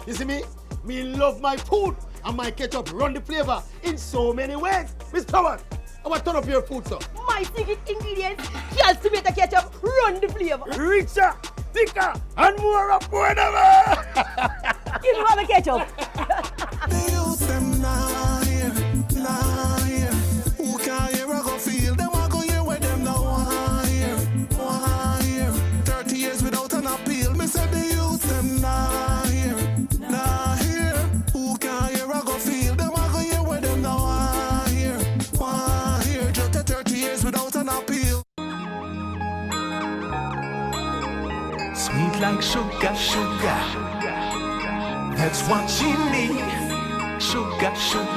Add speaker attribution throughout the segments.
Speaker 1: You see me? Me love my food and my ketchup run the flavor in so many ways. Miss Power, I want to turn up your food, sir.
Speaker 2: My secret ingredients, just to make the ketchup run the flavor.
Speaker 1: Richer, thicker, and more affordable.
Speaker 2: You know the ketchup.
Speaker 3: Use them now here, now here. Who can hear I go feel them? I go hear where them now want hear, 30 years without an appeal. Me said they use them now here, now here. Who can hear I go feel them? I go hear where them now want hear, just 30 years without an appeal. Sweet like sugar, sugar. That's what she needs. Sugar, sugar.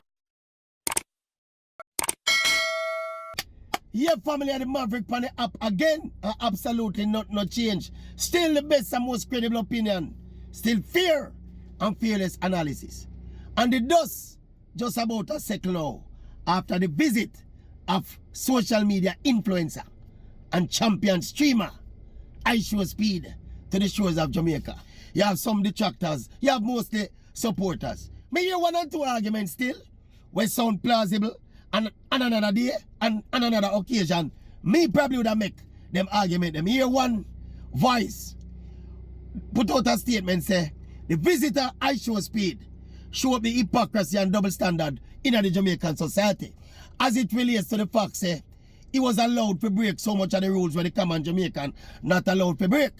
Speaker 1: Yeah, family of the Maverick on the app again. Absolutely no change. Still the best and most credible opinion. Still fair and fearless analysis. And the dust just about a second now after the visit of social media influencer and champion streamer ISHOWSPEED to the shores of Jamaica. You have some detractors, you have mostly supporters. Me hear one or two arguments still, where sound plausible, and another day, and another occasion, me probably would have make them argument. Them hear one voice put out a statement say, the visitor ISHOWSPEED show up the hypocrisy and double standard in the Jamaican society. As it relates to the fact say, he was allowed to break so much of the rules when the common Jamaican not allowed to break.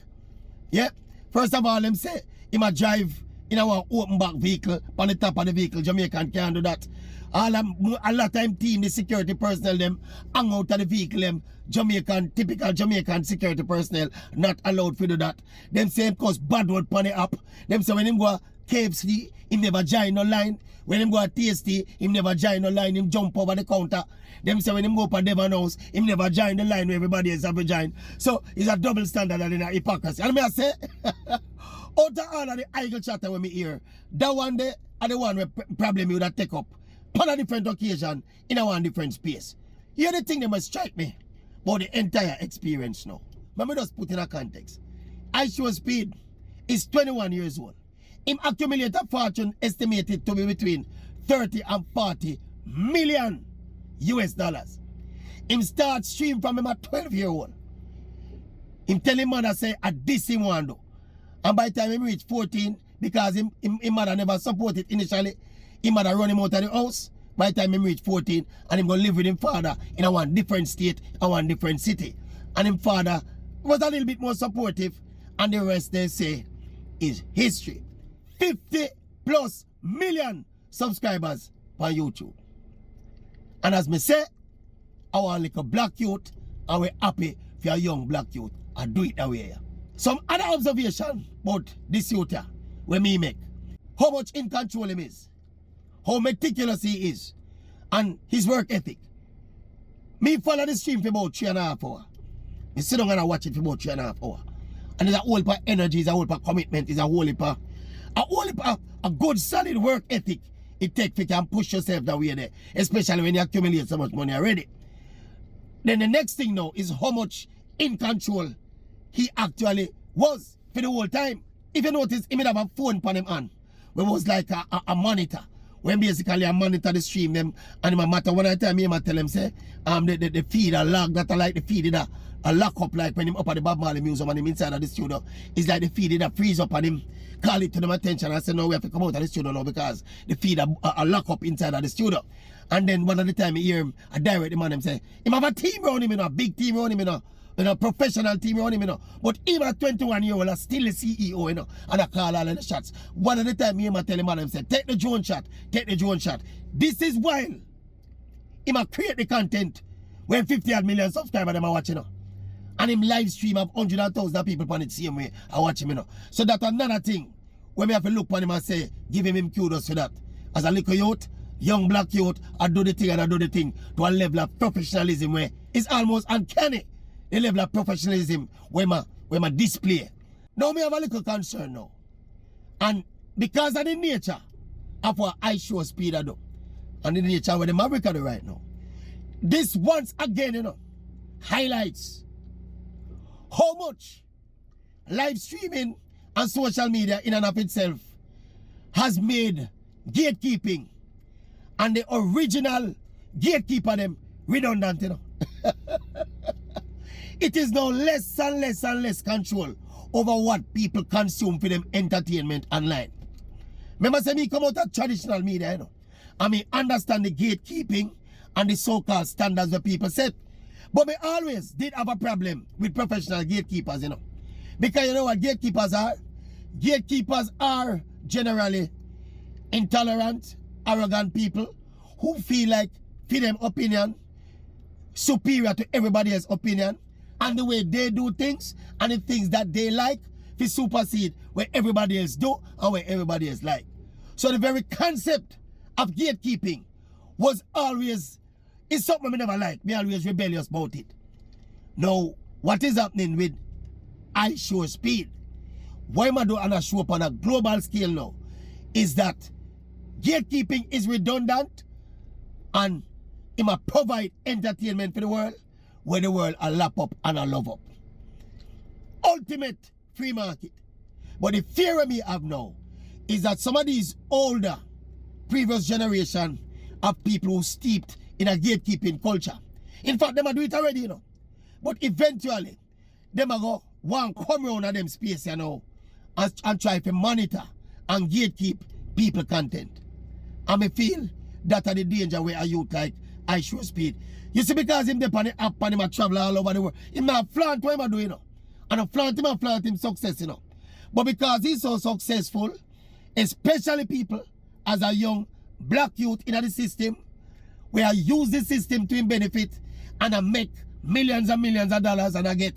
Speaker 1: Yeah. First of all, them say, he might drive in our open back vehicle, on the top of the vehicle, Jamaican can't do that. A lot of time team, the security personnel, them hang out of the vehicle, them typical Jamaican security personnel, not allowed to do that. Them say him cause bad word on the app. Them say when him go KFC, him never join no line. When him go Tasty, him never join no line, him jump over the counter. Them say when him go up at Devon House, him never join the line where everybody else have to join. So it's a double standard and a hypocrisy. And I say, out of all of the idle chatter when me hear, that one day are the one where problem you would take up on a different occasion in a one different space. Here the thing that must strike me about the entire experience now. Let me just put in a context. ISHOWSPEED is 21 years old. Him accumulate a fortune estimated to be between 30 and 40 million US dollars. Him start stream from him at 12-year-old. Him tell him mother say at this him want do. And by the time him reach 14, because him mother never supported initially, him mother run him out of the house. By the time him reach 14, and him go live with him father in a one different state and one different city. And him father was a little bit more supportive, and the rest they say is history. 50+ million subscribers on YouTube. And as me say, our little black youth, and we're happy for a young black youth. I do it that way. Some other observation about this youth here, where me make. How much in control him is. How meticulous he is. And his work ethic. Me follow the stream for about 3.5 hours. Me sit down and I watch it for about 3.5 hours. And there's a whole heap of energy, there's a whole heap of commitment, there's a whole heap of a good solid work ethic it takes to can push yourself that way there. Especially when you accumulate so much money already. Then the next thing now is how much in control he actually was for the whole time. If you notice, he may have a phone on him hand, where it was like a monitor. When basically I monitor the stream them, and no matter when I tell me, I tell him say, the feed a log that I like the feed it a lock up like when him up at the Bob Marley Museum and him inside of the studio. It's like the feed it a freeze up and him call it to them attention and say no, we have to come out of the studio now because the feed a lock up inside of the studio. And then one of the time I hear him, I direct the man him say, him have a team around him, a big team around him, a professional team around him, but him at 21 years old, still the CEO, and I call all of the shots. One of the time I tell him, and say, take the drone shot, take the drone shot. This is while him a create the content when 50 million subscribers them are watching. And him live stream of 100,000 people on it same way I watch him. So that's another thing when we have to look on him and say, give him kudos for that. As a little youth, young black youth, I do the thing and I do the thing to a level of professionalism where it's almost uncanny. The level of professionalism where my display. Now me have a little concern now. And because of the nature of what ISHOWSPEED I do, and the nature where the Maverick do right now, this once again, highlights how much live streaming and social media in and of itself has made gatekeeping and the original gatekeeper them redundant, you know. It is now less and less and less control over what people consume for them entertainment online. Remember, say me come out of traditional media, you know, and me understand the gatekeeping and the so-called standards that people set. But me always did have a problem with professional gatekeepers, you know. Because you know what gatekeepers are? Gatekeepers are generally intolerant, arrogant people who feel like for them opinion superior to everybody else's opinion, and the way they do things and the things that they like to supersede where everybody else do and where everybody else like. So the very concept of gatekeeping was always, it's something I never liked. Me always rebellious about it. Now, what is happening with ISHOWSPEED? Why am I doing a show up on a global scale now? Is that gatekeeping is redundant and it might provide entertainment for the world where the world a lap up and a love up. Ultimate free market. But the fear me have now is that some of these older previous generation of people who steeped in a gatekeeping culture. In fact, them a do it already, you know. But eventually, them a go want come around at them space, you know, and try to monitor and gatekeep people content. And I feel that are the danger where a youth like ISHOWSPEED. You see, because him depend on the app and him a travel all over the world. Him not flaunt what him a do, you know. And I flaunt him success, you know. But because he's so successful, especially people as a young black youth in the system, where I use the system to him benefit and I make millions and millions of dollars and I get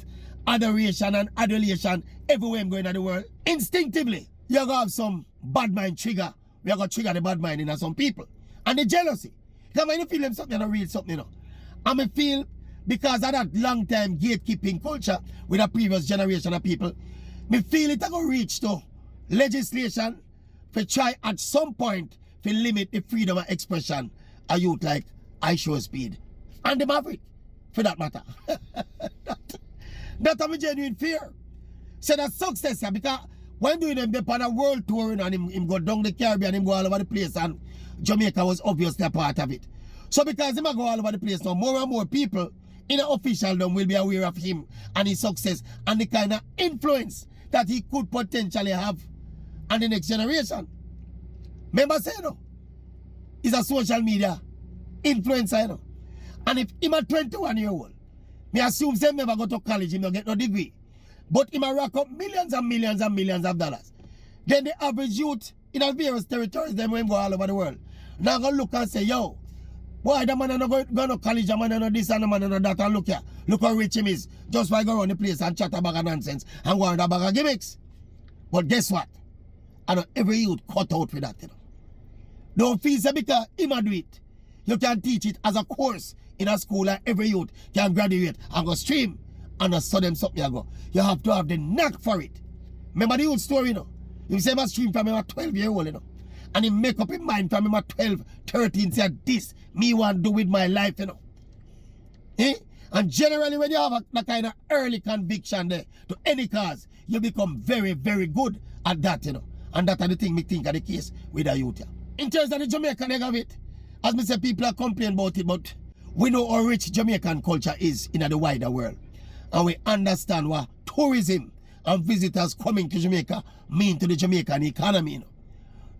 Speaker 1: adoration and adulation everywhere I'm going in the world. Instinctively, you're going to have some bad mind trigger. We're going to trigger the bad mind in some people. And the jealousy. Because when you feel them something, you read something, you know. And I feel because of that long time gatekeeping culture with a previous generation of people, me feel it going to reach to legislation to try at some point to limit the freedom of expression a youth like ISHOWSPEED and the Maverick, for that matter. That's a genuine fear. So that success here, because when doing them, they on a world tour and him go down the Caribbean, him go all over the place, and Jamaica was obviously a part of it. So because him go all over the place now, more and more people in the officialdom will be aware of him and his success and the kind of influence that he could potentially have on the next generation. Remember say, you know, he's a social media influencer, you know. And if him a 21-year-old, me assume him never go to college, him don't get no degree. But him a rack up millions and millions and millions of dollars. Then the average youth in our various territories, them when go all over the world, now go look and say, yo, boy, the man no go to college, the man no this and the man no that, and look here, look how rich him is. Just by go around the place and chat about nonsense and go on a bag of gimmicks. But guess what? I know every youth cut out for that, you know. Don't feel so because him a do it. You can teach it as a course in a school and every youth can graduate and go stream and just show them something you go. You have to have the knack for it. Remember the old story, you know? You say I stream from him at 12-year-old, you know? And he make up his mind from him at 12, 13, say this, me want to do with my life, you know? Eh? And generally when you have that kind of early conviction there to any cause, you become very, very good at that, you know? And that are the thing me think are the case with the youth, yeah. In terms of the Jamaican leg of it, as me say, people are complaining about it, but we know how rich Jamaican culture is in the wider world. And we understand what tourism and visitors coming to Jamaica mean to the Jamaican economy. You know?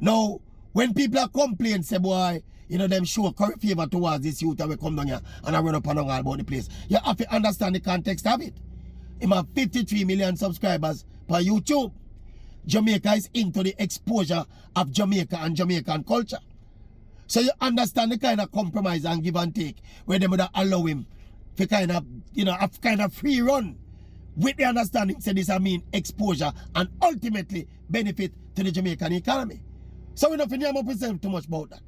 Speaker 1: Now, when people are complaining, say, boy, you know, them show curry favor towards this youth that we come down here and I run up and down all about the place. You have to understand the context of it. Him have 53 million subscribers per YouTube. Jamaica is into the exposure of Jamaica and Jamaican culture. So you understand the kind of compromise and give and take where they would allow him to kind of, you know, a kind of free run with the understanding, say this I mean exposure and ultimately benefit to the Jamaican economy. So we don't think I'm myself too much about that.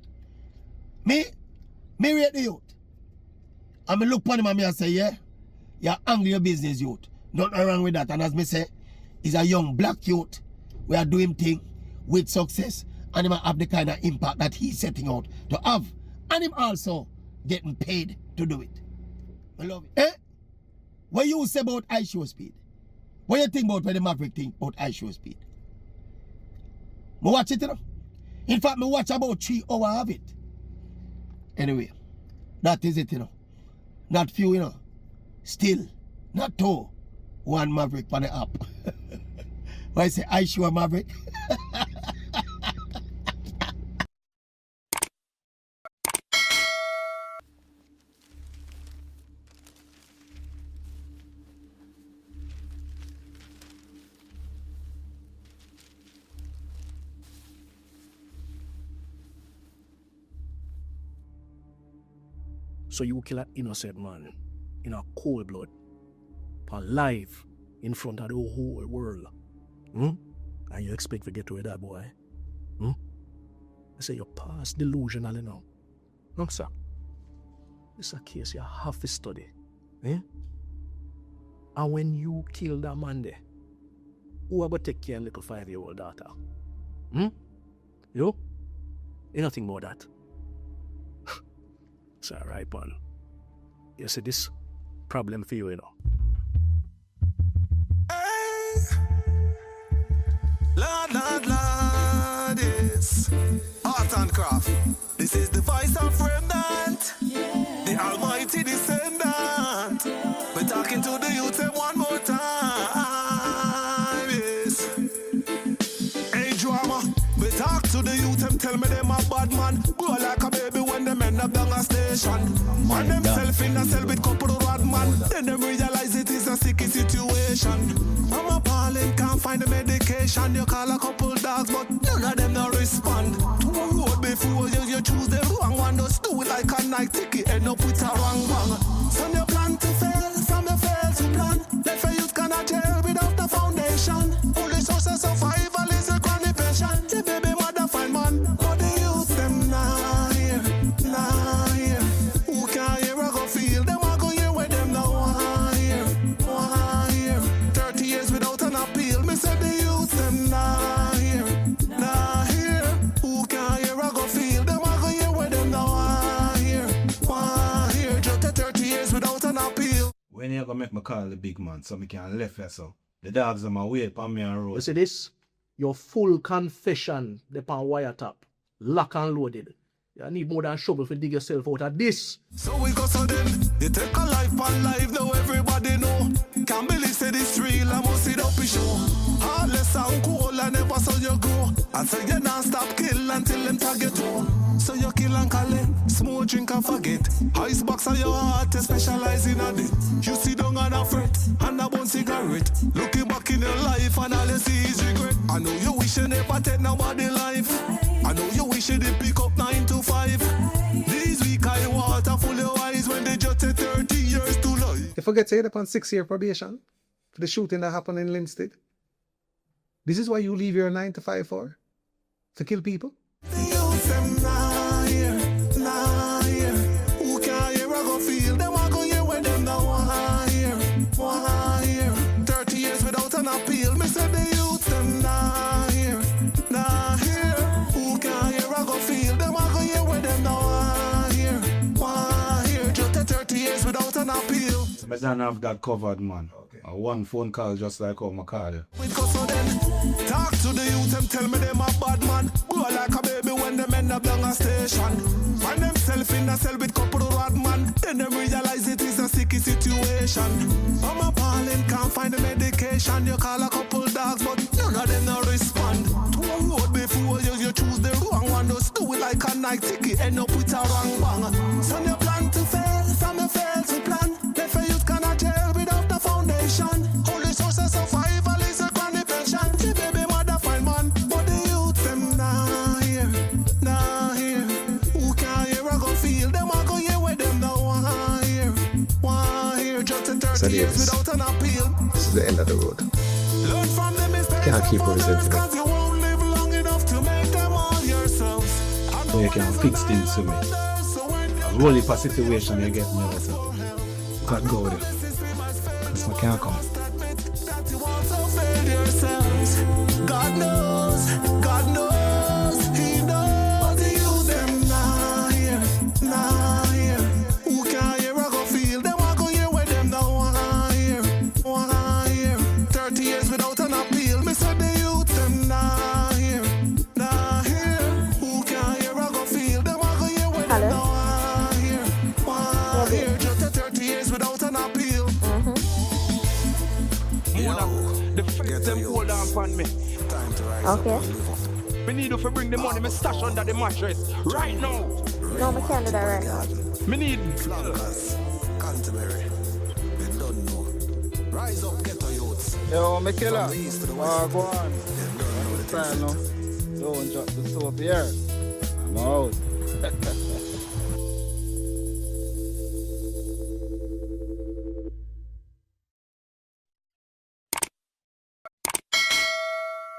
Speaker 1: Me rate the youth. And me look upon him and me say, yeah, you're angry your business youth. Nothing wrong with that. And as me say, he's a young black youth. We are doing things with success and he might have the kind of impact that he's setting out to have. And him also getting paid to do it. I love it. Eh? What you say about ISHOWSPEED? What you think about when the Maverick think about ISHOWSPEED? But watch it, you know? In fact, me watch about 3 hours of it. Anyway, that is it, you know. Not few, you know. Still, not 2. 1 Maverick on the app. Why I say ISHOW Maverick?
Speaker 4: So you kill an innocent man in a cold blood, alive in front of the whole world. And you expect to get rid of that boy? I say you're past delusional, you know. No, sir. This is a case you have to study. And when you kill that man there, who are going to take care of little 5-year-old daughter? You? Ain't nothing more that. It's alright, man. You see this problem for you, you know.
Speaker 3: Lord, yes. Art and craft. This is the voice of remnant. The almighty descendant. We're talking to the youth one more time, yes. Hey, drama. We talk to the youth and tell me them a bad man. Grow like a baby when them end up down a station. And themself in a cell with couple of rad man. Then them realize it is a sticky situation. I'm appalling, can't find the medication. You call a couple dogs, but none of them don't respond. To a road before you choose the wrong one. Just do it like a night ticket, end up with a wrong bang. Some you plan to fail, some you fail to plan. Let for youth cannot jail without the foundation. Only source of survival is a chronic patient. The baby mother find man, but the youth them nah here, nah here. Who can hear a go feel? Them a go hear where them now want hear. 30 years without an appeal. Me say the youth them nah here, nah here. Who can hear a go feel? Them a go hear where them now want hear. Just 30 years without an appeal.
Speaker 5: When you gonna make me call the big man so me can left here so? The dogs are my way upon me and
Speaker 4: You
Speaker 5: road.
Speaker 4: see this? Your full confession, the pan wiretap, lock and loaded. You need more than shovel to dig yourself out of this.
Speaker 3: So we go so then, you take a life on life, now everybody know. Can't believe say this real, I must sit up and show. Heartless and cold, I never saw you grow. I say you not stop kill until them target home. So you kill and call it, smoke, drink and forget. Ice box on your heart, you specialize in a it. You sit down and a fret, and a bun cigarette. Looking back in your life and all you see is regret. I know you wish you never take nobody life. I know you wish you did pick up 9 to 5. These weak eye water full of eyes when they just take 30 years to life.
Speaker 6: You forget to hit upon 6-year probation for the shooting that happened in Linstead. This is why you leave your 9 to 5 for? To kill people?
Speaker 3: The youth them nah here, nah here. Who can hear a go feel? Them a go hear when them now want hear. 30 years without an appeal. Me say the youth them nah here, nah here. Who can hear a go feel? Them a go hear when them now want hear. Just 30 years without an appeal.
Speaker 5: I don't have that covered, man. One phone call just like how I call you.
Speaker 3: We go so then, talk to the youth and tell me them a bad man. Grow like a baby when them end up down a station. Find themself in a cell with couple of rad man. Then them realize it is a sticky situation. I'm appalling, can't find the medication. You call a couple dogs, but none of them no respond. To a road before you choose the wrong one. Just do it like a night ticket, end up with a wrong bang. Some you plan to fail, some you fail to plan. Let for youth cannot jail without the foundation. Only source of survival is a chronic patient. The baby mother find man, but the youth them nah here, nah here. Who can hear a go feel? Them a go hear where them now want hear. Just 30 years without an appeal.
Speaker 6: This is the end of the road.
Speaker 3: Learn from the mistakes
Speaker 6: Can't keep
Speaker 3: of others,
Speaker 6: representing
Speaker 3: 'cause you won't live long enough to make them all yourselves.
Speaker 5: So you can fix things to me. A whole heap of situation you get me out of. God go with it. Because I can't come.
Speaker 3: That you also failed yourselves. God knows, He knows. The youth them nah here, nah here. Who can hear a go feel? Them a go hear where them now want hear. 30 years without an appeal. Me say the youth them nah here, nah here.
Speaker 7: them hold on for me.
Speaker 3: Time to rise
Speaker 2: Okay.
Speaker 3: up and live up.
Speaker 7: Me need you to bring the money, me stash under the mattress. Right now.
Speaker 2: No, I can't do that right now.
Speaker 7: Me need
Speaker 3: Flankers, Canterbury, they don't know. Rise up, get to youths.
Speaker 8: Yo, me killer.
Speaker 3: From the east to the west.
Speaker 8: Go on.
Speaker 3: They don't know the
Speaker 8: Time
Speaker 3: things.
Speaker 8: now. Don't drop the soap here. I'm out.